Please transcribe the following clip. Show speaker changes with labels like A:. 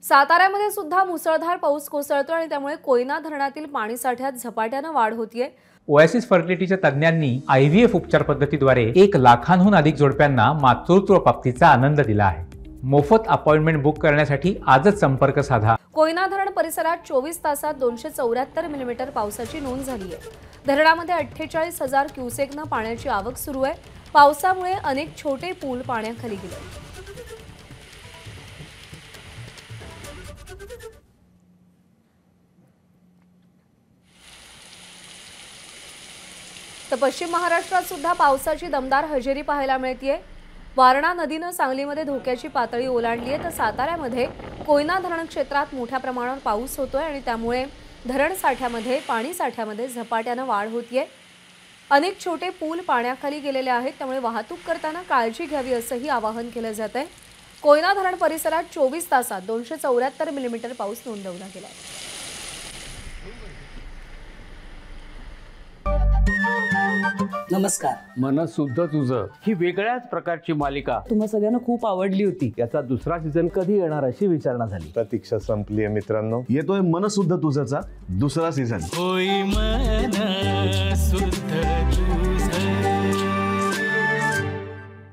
A: साताऱ्यामध्ये सुद्धा मुसळधार पाऊस कोसळतो आणि त्यामुळे कोयना धरणातील पाणीसाठ्यात झपाट्याने वाढ होतीये।
B: ओएसिस फर्टिलिटीच्या तज्ज्ञांनी IVF उपचार पद्धतीद्वारे 1 लाखांहून अधिक जोडप्यांना मातृत्व प्राप्तीचा आनंद दिला आहे। मोफत अपॉइंटमेंट बुक करण्यासाठी आजच संपर्क साधा।
A: कोयना धरण परिसरात 24 तासात 274 मिलीमीटर पावसाची नोंद झाली आहे। धरणामध्ये 48,000 क्युसेकनं पाण्याची आवक सुरू आहे। पावसामुळे अनेक छोटे पूल पाण्याखाली गेले। तर पश्चिम महाराष्ट्रात सुद्धा पावसाची दमदार हजेरी पाहायला मिळतेय। वारणा नदीनं सांगलीमध्ये धोक्याची पातळी ओलांडली आहे, तर साताऱ्यामध्ये कोयना धरण क्षेत्रात मोठ्या प्रमाणावर पाऊस होतोय आणि त्यामुळे धरण साठ्यामध्ये पाणी साठ्यामध्ये झपाट्याने वाढ होतीये। अनेक छोटे पूल पाण्याखाली गेलेले आहेत, त्यामुळे वाहतूक करताना काळजी घ्यावी असंही आवाहन केलं जात आहे। कोयना धरण परिसरात 24 तासात 274 मिलीमीटर पाऊस नोंदवला गेलाय।
C: नमस्कार।
D: मन शुद्ध तुझं ही वेगळ्याच प्रकारची मालिका
C: तुम्हा सगळ्यांना खूप आवडली होती।
D: याचा दुसरा सीझन कधी येणार अशी विचारणा झाली।
E: प्रतीक्षा संपली आहे मित्रांनो, येतोय मन शुद्ध तुझंचा दुसरा सीझन।
F: होई मन शुद्ध